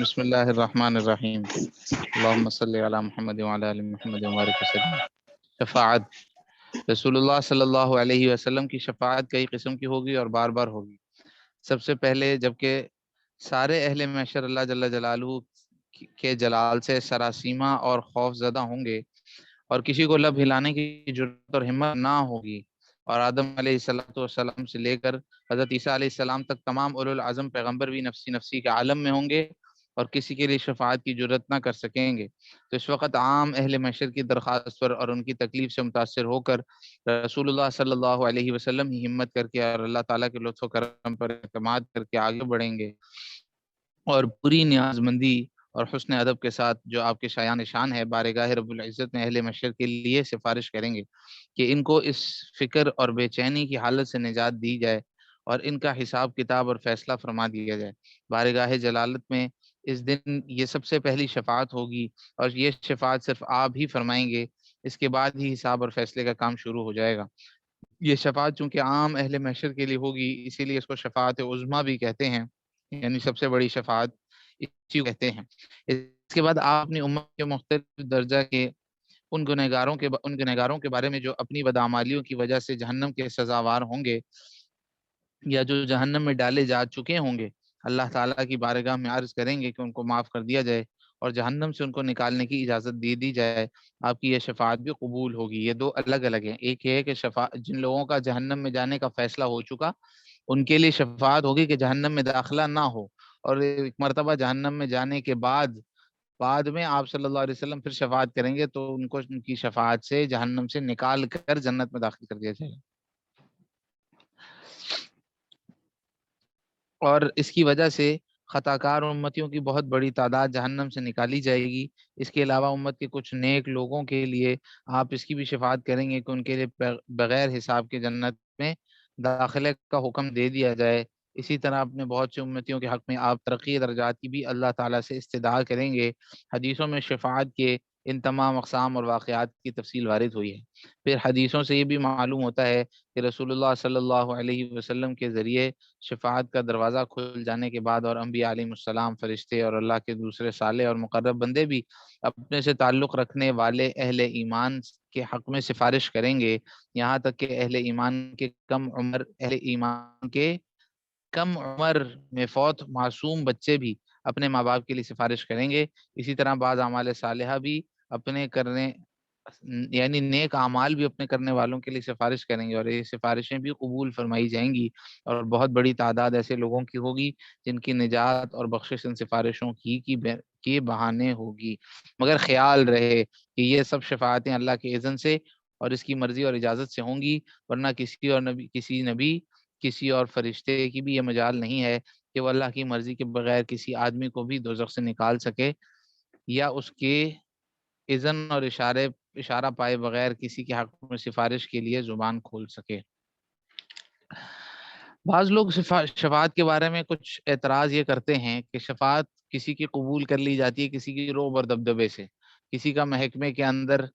بسم اللہ الرحمن الرحیم، اللہم صلی علی محمد وعلی آل محمد وبارک وسلم۔ شفاعت، رسول اللہ صلی اللہ علیہ وسلم کی شفاعت کئی قسم کی ہوگی اور بار بار ہوگی۔ سب سے پہلے جبکہ سارے اہل محشر اللہ جل جلالہ کے جلال سے سراسیمہ اور خوف زدہ ہوں گے اور کسی کو لب ہلانے کی جرات اور ہمت نہ ہوگی، اور آدم علیہ السلام سے لے کر حضرت عیسیٰ علیہ السلام تک تمام اولو العزم پیغمبر بھی نفسی نفسی کے عالم میں ہوں گے اور کسی کے لیے شفاعت کی جرات نہ کر سکیں گے۔ تو اس وقت عام اہل محشر کی درخواست پر اور ان کی تکلیف سے متاثر ہو کر رسول اللہ صلی اللہ علیہ وسلم ہی ہمت کر کے اور اللہ تعالیٰ کے لطف و کرم پر اعتماد کر کے آگے بڑھیں گے اور پوری نیاز مندی اور حسن ادب کے ساتھ جو آپ کے شایان شان ہے بارگاہ رب العزت میں اہل محشر کے لیے سفارش کریں گے کہ ان کو اس فکر اور بے چینی کی حالت سے نجات دی جائے اور ان کا حساب کتاب اور فیصلہ فرما دیا جائے۔ بارگاہ جلالت میں اس دن یہ سب سے پہلی شفاعت ہوگی اور یہ شفاعت صرف آپ ہی فرمائیں گے، اس کے بعد ہی حساب اور فیصلے کا کام شروع ہو جائے گا۔ یہ شفاعت چونکہ عام اہل محشر کے لیے ہوگی، اسی لیے اس کو شفاعت عظمیٰ بھی کہتے ہیں، یعنی سب سے بڑی شفاعت اسی کو کہتے ہیں۔ اس کے بعد آپ اپنی امت کے مختلف درجہ کے ان گنہگاروں کے بارے میں جو اپنی بدعمالیوں کی وجہ سے جہنم کے سزاوار ہوں گے یا جو جہنم میں ڈالے جا چکے ہوں گے، اللہ تعالیٰ کی بارگاہ میں عرض کریں گے کہ ان کو معاف کر دیا جائے اور جہنم سے ان کو نکالنے کی اجازت دی جائے۔ آپ کی یہ شفاعت بھی قبول ہوگی۔ یہ دو الگ الگ ہیں۔ ایک یہ ہے کہ جن لوگوں کا جہنم میں جانے کا فیصلہ ہو چکا ان کے لیے شفاعت ہوگی کہ جہنم میں داخلہ نہ ہو، اور ایک مرتبہ جہنم میں جانے کے بعد میں آپ صلی اللہ علیہ وسلم پھر شفاعت کریں گے تو ان کو ان کی شفاعت سے جہنم سے نکال کر جنت میں داخل کر دیا جائے گا، اور اس کی وجہ سے خطا کار امتیوں کی بہت بڑی تعداد جہنم سے نکالی جائے گی۔ اس کے علاوہ امت کے کچھ نیک لوگوں کے لیے آپ اس کی بھی شفاعت کریں گے کہ ان کے لیے بغیر حساب کے جنت میں داخلے کا حکم دے دیا جائے۔ اسی طرح اپنے بہت سے امتیوں کے حق میں آپ ترقی درجات کی بھی اللہ تعالیٰ سے استدعا کریں گے۔ حدیثوں میں شفاعت کے ان تمام اقسام اور واقعات کی تفصیل وارد ہوئی ہے۔ پھر حدیثوں سے یہ بھی معلوم ہوتا ہے کہ رسول اللہ صلی اللہ علیہ وسلم کے ذریعے شفاعت کا دروازہ کھل جانے کے بعد اور انبیاء علیہ السلام، فرشتے اور اللہ کے دوسرے صالح اور مقرب بندے بھی اپنے سے تعلق رکھنے والے اہل ایمان کے حق میں سفارش کریں گے، یہاں تک کہ اہل ایمان کے کم عمر میں فوت معصوم بچے بھی اپنے ماں باپ کے لیے سفارش کریں گے۔ اسی طرح بعض اعمال صالحہ بھی اپنے کرنے یعنی نیک اعمال بھی اپنے کرنے والوں کے لیے سفارش کریں گے، اور یہ سفارشیں بھی قبول فرمائی جائیں گی، اور بہت بڑی تعداد ایسے لوگوں کی ہوگی جن کی نجات اور بخشش ان سفارشوں کی بہانے ہوگی۔ مگر خیال رہے کہ یہ سب شفاعتیں اللہ کے اذن سے اور اس کی مرضی اور اجازت سے ہوں گی، ورنہ کسی نبی کسی اور فرشتے کی بھی یہ مجال نہیں ہے کہ وہ اللہ کی مرضی کے بغیر کسی آدمی کو بھی دوزخ سے نکال سکے یا اس کے اذن اور اشارہ پائے بغیر کسی کے حق میں سفارش کے لیے زبان کھول سکے۔ بعض لوگ شفاعت کے بارے میں کچھ اعتراض یہ کرتے ہیں کہ شفاعت کسی کی قبول کر لی جاتی ہے کسی کی رعب اور دبدبے سے۔ کسی کا محکمے کے اندر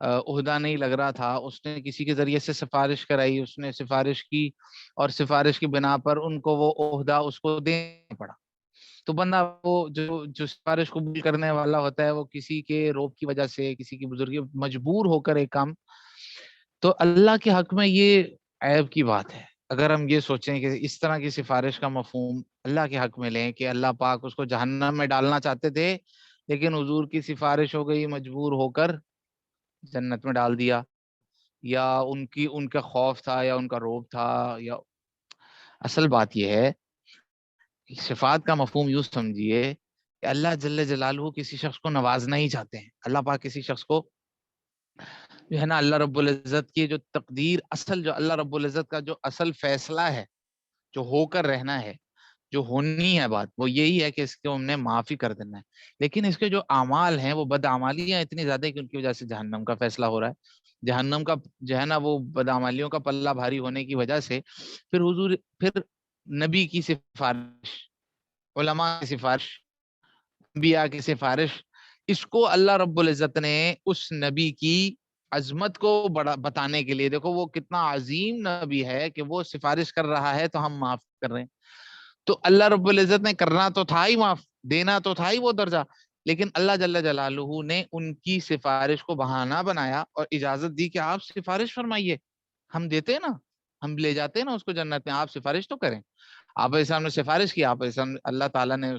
عہدہ نہیں لگ رہا تھا، اس نے کسی کے ذریعے سے سفارش کرائی، اس نے سفارش کی اور سفارش کی بنا پر ان کو وہ عہدہ اس کو دینا پڑا، تو بندہ وہ جو سفارش قبول کرنے والا ہوتا ہے وہ کسی کے روب کی وجہ سے، کسی کی بزرگی مجبور ہو کر ایک کام، تو اللہ کے حق میں یہ عیب کی بات ہے اگر ہم یہ سوچیں کہ اس طرح کی سفارش کا مفہوم اللہ کے حق میں لیں کہ اللہ پاک اس کو جہنم میں ڈالنا چاہتے تھے لیکن حضور کی سفارش ہو گئی، مجبور ہو کر جنت میں ڈال دیا، یا ان کا خوف تھا یا ان کا روب تھا، یا اصل بات یہ ہے شفاعت کا مفہوم یوں سمجھیے کہ اللہ جل جلالہ کسی شخص کو نوازنا ہی چاہتے ہیں. اللہ پاک کسی شخص کو جو ہے نا، اللہ رب العزت کی جو تقدیر، اصل جو اللہ رب العزت کا جو اصل فیصلہ ہے، جو ہو کر رہنا ہے، جو ہونی ہے بات، وہ یہی ہے کہ اس کو ہم نے معافی کر دینا ہے. لیکن اس کے جو اعمال ہیں وہ بدعمالیاں اتنی زیادہ ہیں کہ ان کی وجہ سے جہنم کا فیصلہ ہو رہا ہے. جہنم کا جو ہے نا وہ بدعمالیوں کا پلہ بھاری ہونے کی وجہ سے پھر نبی کی سفارش، علماء کی سفارش، انبیاء کی سفارش، اس کو اللہ رب العزت نے اس نبی کی عظمت کو بتانے کے لیے، دیکھو وہ کتنا عظیم نبی ہے کہ وہ سفارش کر رہا ہے تو ہم معاف کر رہے ہیں. تو اللہ رب العزت نے کرنا تو تھا ہی معاف، دینا تو تھا ہی وہ درجہ، لیکن اللہ جل جلالہ نے ان کی سفارش کو بہانہ بنایا اور اجازت دی کہ آپ سفارش فرمائیے. ہم دیتے ہیں نا، ہم لے جاتے ہیں نا اس کو جنت میں، آپ سفارش تو کریں. آپ علیہ السلام نے سفارش کی، آپ علیہ السلام اللہ تعالیٰ نے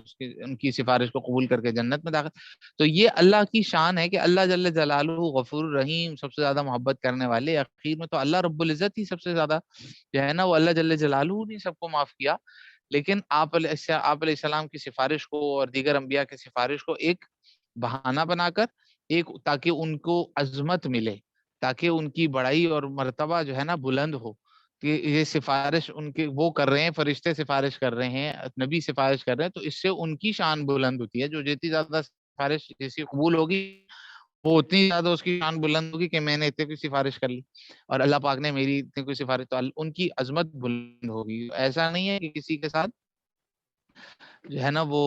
ان کی سفارش کو قبول کر کے جنت میں داخل. تو یہ اللہ کی شان ہے کہ اللہ جل جلالہ غفور الرحیم، سب سے زیادہ محبت کرنے والے. اخیر میں تو اللہ رب العزت ہی سب سے زیادہ جو ہے نا وہ اللہ جل جلالہ نے سب کو معاف کیا. لیکن آپ علیہ السلام کی سفارش کو اور دیگر انبیاء کی سفارش کو ایک بہانہ بنا کر، تاکہ ان کو عظمت ملے، تاکہ ان کی بڑائی اور مرتبہ جو ہے نا بلند ہو، کہ یہ سفارش ان کے وہ کر رہے ہیں، فرشتے سفارش کر رہے ہیں، نبی سفارش کر رہے ہیں، تو اس سے ان کی شان بلند ہوتی ہے. جو جتنی زیادہ سفارش جیسی قبول ہوگی وہ اتنی زیادہ اس کی شان بلند ہوگی کہ میں نے اتنے کوئی سفارش کر لی اور اللہ پاک نے میری اتنی کوئی سفارش، تو ان کی عظمت بلند ہوگی. ایسا نہیں ہے کہ کسی کے ساتھ جو ہے نا وہ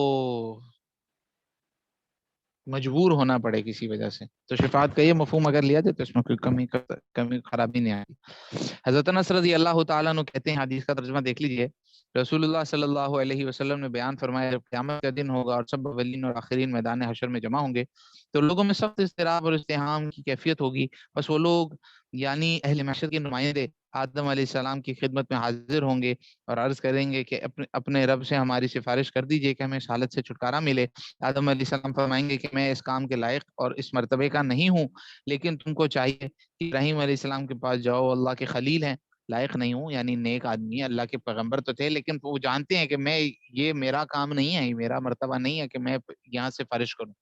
مجبور ہونا پڑے کسی وجہ سے. تو شفاعت کا یہ مفہوم اگر لیا جائے تو اس میں کوئی کمی خرابی نہیں آئی. حضرت انس رضی اللہ تعالیٰ عنہ کہتے ہیں، حدیث کا ترجمہ دیکھ لیجئے، رسول اللہ صلی اللہ علیہ وسلم نے بیان فرمایا جب قیامت کا دن ہوگا اور سب اولین اور آخرین میدان حشر میں جمع ہوں گے تو لوگوں میں سخت اضطراب اور ازدحام کی کیفیت ہوگی. بس وہ لوگ یعنی اہل محشر کے نمائندے آدم علیہ السلام کی خدمت میں حاضر ہوں گے اور عرض کریں گے کہ اپنے رب سے ہماری سفارش کر دیجئے کہ ہمیں اس حالت سے چھٹکارا ملے. آدم علیہ السلام فرمائیں گے کہ میں اس کام کے لائق اور اس مرتبے کا نہیں ہوں، لیکن تم کو چاہیے کہ ابراہیم علیہ السلام کے پاس جاؤ، اللہ کے خلیل ہیں. لائق نہیں ہوں یعنی نیک آدمی، اللہ کے پیغمبر تو تھے لیکن وہ جانتے ہیں کہ میں یہ میرا کام نہیں ہے، یہ میرا مرتبہ نہیں ہے کہ میں یہاں سے سفارش کروں.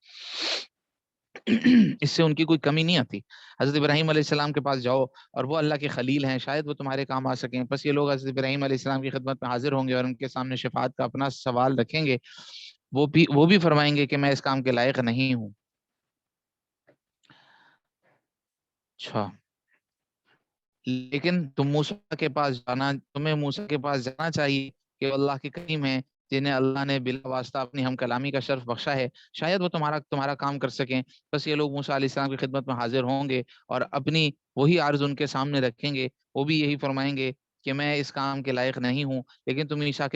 اس سے ان کی کوئی کمی نہیں آتی. حضرت ابراہیم علیہ السلام کے پاس جاؤ اور وہ اللہ کے خلیل ہیں، شاید وہ تمہارے کام آ سکیں. بس یہ لوگ حضرت ابراہیم علیہ السلام کی خدمت میں حاضر ہوں گے اور ان کے سامنے شفاعت کا اپنا سوال رکھیں گے. وہ بھی فرمائیں گے کہ میں اس کام کے لائق نہیں ہوں. اچھا، لیکن تمہیں موسیٰ کے پاس جانا چاہیے کہ اللہ کے کریم ہیں جنہیں اللہ نے بلا واسطہ اپنی ہم کلامی کا شرف بخشا ہے، شاید وہ تمہارا کام کر سکیں. بس یہ لوگ موسیٰ علیہ السلام کی خدمت میں حاضر ہوں گے اور اپنی وہی عرض ان کے سامنے رکھیں گے. وہ بھی یہی فرمائیں گے کہ میں اس کام کے لائق نہیں ہوں، لیکن تمہیں عیسیٰ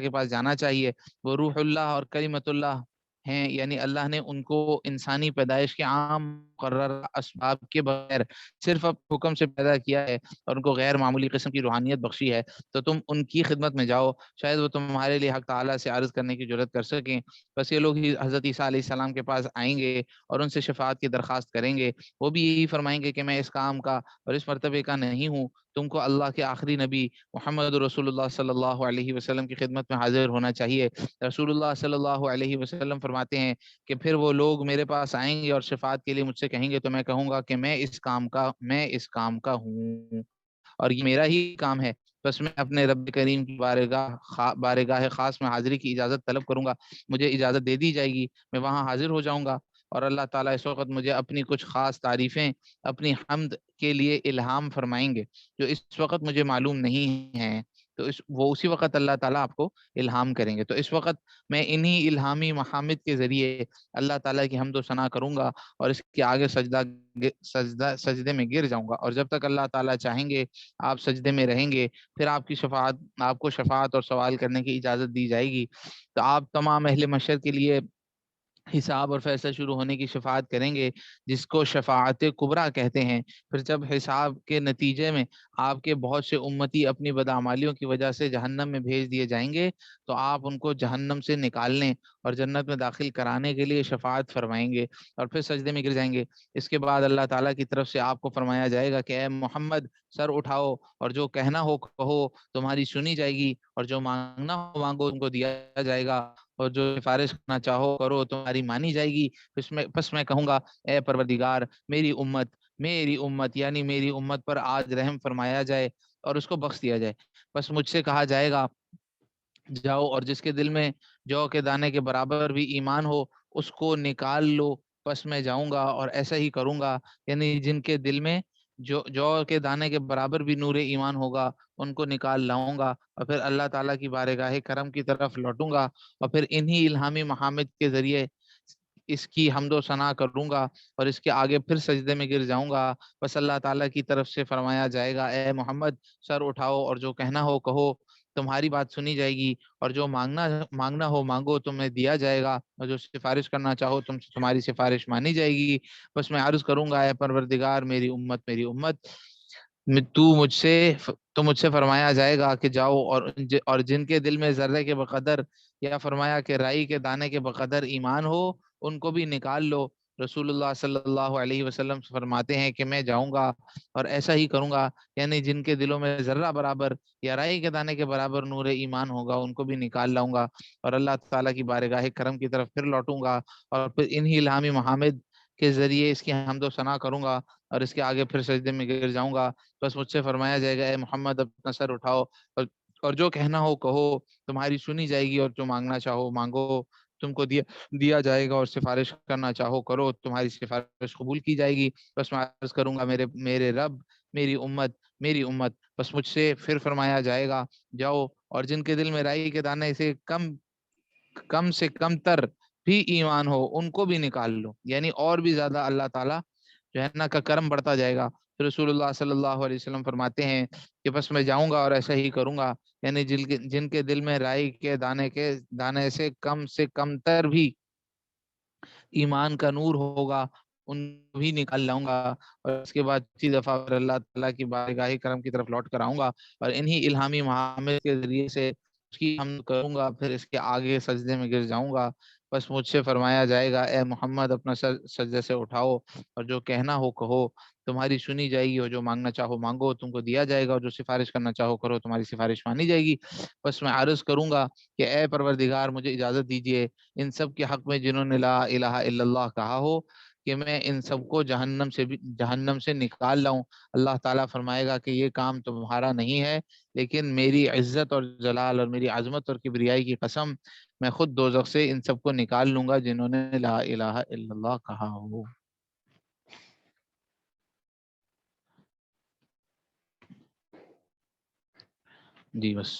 کے پاس جانا چاہیے. وہ روح اللہ اور کلمت اللہ ہیں، یعنی اللہ نے ان کو انسانی پیدائش کے عام مقررہ اسباب کے بغیر صرف اب حکم سے پیدا کیا ہے اور ان کو غیر معمولی قسم کی روحانیت بخشی ہے. تو تم ان کی خدمت میں جاؤ، شاید وہ تمہارے لیے حق تعالیٰ سے عرض کرنے کی جرات کر سکیں. بس یہ لوگ ہی حضرت عیسیٰ علیہ السلام کے پاس آئیں گے اور ان سے شفاعت کی درخواست کریں گے. وہ بھی یہی فرمائیں گے کہ میں اس کام کا اور اس مرتبے کا نہیں ہوں. تم کو اللہ کے آخری نبی محمد رسول اللہ صلی اللہ علیہ وسلم کی خدمت میں حاضر ہونا چاہیے. رسول اللہ صلی اللہ علیہ وسلم فرماتے ہیں کہ پھر وہ لوگ میرے پاس آئیں گے اور شفاعت کے لیے مجھ سے کہیں گے تو میں کہوں گا کہ میں اس کام کا ہوں اور یہ میرا ہی کام ہے. بس میں اپنے رب کریم کی بارگاہ خاص میں حاضری کی اجازت طلب کروں گا. مجھے اجازت دے دی جائے گی، میں وہاں حاضر ہو جاؤں گا اور اللہ تعالیٰ اس وقت مجھے اپنی کچھ خاص تعریفیں اپنی حمد کے لیے الہام فرمائیں گے جو اس وقت مجھے معلوم نہیں ہیں. تو وہ اسی وقت اللہ تعالیٰ آپ کو الہام کریں گے. تو اس وقت میں انہی الہامی محامد کے ذریعے اللہ تعالیٰ کی حمد و ثنا کروں گا اور اس کے آگے سجدے میں گر جاؤں گا. اور جب تک اللہ تعالیٰ چاہیں گے آپ سجدے میں رہیں گے، پھر آپ کو شفاعت اور سوال کرنے کی اجازت دی جائے گی. تو آپ تمام اہل محشر کے لیے حساب اور فیصلہ شروع ہونے کی شفاعت کریں گے، جس کو شفاعت کبریٰ کہتے ہیں۔ پھر جب حساب کے نتیجے میں آپ کے بہت سے امتی اپنی بدعمالیوں کی وجہ سے جہنم میں بھیج دیے جائیں گے، تو آپ ان کو جہنم سے نکالنے اور جنت میں داخل کرانے کے لیے شفاعت فرمائیں گے اور پھر سجدے میں گر جائیں گے۔ اس کے بعد اللہ تعالیٰ کی طرف سے آپ کو فرمایا جائے گا کہ اے محمد سر اٹھاؤ اور جو کہنا ہو کہو، تمہاری سنی جائے گی، اور جو مانگنا ہو مانگو تم کو دیا جائے گا، اور جو سفارش کرنا چاہو کرو تمہاری مانی جائے گی۔ پس میں کہوں گا اے پروردگار میری امت یعنی میری امت پر آج رحم فرمایا جائے اور اس کو بخش دیا جائے۔ بس مجھ سے کہا جائے گا جاؤ اور جس کے دل میں جو کے دانے کے برابر بھی ایمان ہو اس کو نکال لو۔ پس میں جاؤں گا اور ایسا ہی کروں گا، یعنی جن کے دل میں جو کے دانے کے برابر بھی نور ایمان ہوگا ان کو نکال لاؤں گا، اور پھر اللہ تعالیٰ کی بارگاہ کرم کی طرف لوٹوں گا، اور پھر انہی الہامی محامد کے ذریعے اس کی حمد و ثنا کروں گا اور اس کے آگے پھر سجدے میں گر جاؤں گا۔ بس اللہ تعالیٰ کی طرف سے فرمایا جائے گا اے محمد سر اٹھاؤ اور جو کہنا ہو کہو، تمہاری بات سنی جائے گی، اور جو مانگنا ہو مانگو تمہیں دیا جائے گا، اور جو سفارش کرنا چاہو تمہاری سفارش مانی جائے گی۔ بس میں عرض کروں گا اے پروردگار میری امت تو مجھ سے فرمایا جائے گا کہ جاؤ اور جن کے دل میں ذرے کے بقدر، یا فرمایا کہ رائی کے دانے کے بقدر ایمان ہو ان کو بھی نکال لو۔ رسول اللہ صلی اللہ علیہ وسلم فرماتے ہیں کہ میں جاؤں گا اور ایسا ہی کروں گا، یعنی جن کے دلوں میں ذرہ برابر یا رائی کے دانے کے برابر نور ایمان ہوگا ان کو بھی نکال لاؤں گا، اور اللہ تعالیٰ کی بارگاہ کرم کی طرف پھر لوٹوں گا، اور پھر انہی الہامی محامد کے ذریعے اس کی حمد و ثنا کروں گا اور اس کے آگے پھر سجدے میں گر جاؤں گا۔ بس مجھ سے فرمایا جائے گا اے محمد اپنا سر اٹھاؤ اور جو کہنا ہو کہو، تمہاری سنی جائے گی، اور جو مانگنا چاہو مانگو تم کو دیا جائے گا، اور سفارش کرنا چاہو کرو تمہاری سفارش قبول کی جائے گی۔ بس میں عرض کروں گا میرے رب میری امت۔ بس مجھ سے پھر فرمایا جائے گا جاؤ اور جن کے دل میں رائی کے دانے سے کم سے کم تر بھی ایمان ہو ان کو بھی نکال لو، یعنی اور بھی زیادہ اللہ تعالیٰ جو ہے نا کا کرم بڑھتا جائے گا۔ رسول اللہ صلی اللہ علیہ وسلم فرماتے ہیں کہ بس میں جاؤں گا اور ایسا ہی کروں گا، یعنی جن کے دل میں رائی کے دانے سے کم تر بھی ایمان کا نور ہوگا ان کو بھی نکال لاؤں گا، اور اس کے بعد اسی دفعہ اللہ تعالیٰ کی بارگاہ کرم کی طرف لوٹ کر آؤں گا اور انہی الہامی محامد کے ذریعے سے اس کی حمد کروں گا، پھر اس کے آگے سجدے میں گر جاؤں گا۔ بس مجھ سے فرمایا جائے گا اے محمد اپنا سر سجدے سے اٹھاؤ اور جو کہنا ہو کہو، تمہاری سنی جائے گی، اور جو مانگنا چاہو مانگو تم کو دیا جائے گا، اور جو سفارش کرنا چاہو کرو تمہاری سفارش مانی جائے گی۔ بس میں عرض کروں گا کہ اے پروردگار مجھے اجازت دیجیے ان سب کے حق میں جنہوں نے لا الہ الا اللہ کہا ہو کہ میں ان سب کو جہنم سے نکال لاؤں۔ اللہ تعالیٰ فرمائے گا کہ یہ کام تمہارا نہیں ہے، لیکن میری عزت اور جلال اور میری عظمت اور کبریائی کی قسم میں خود دوزخ سے ان سب کو نکال لوں گا جنہوں نے لا الہ الا اللہ کہا ہو۔ جی بس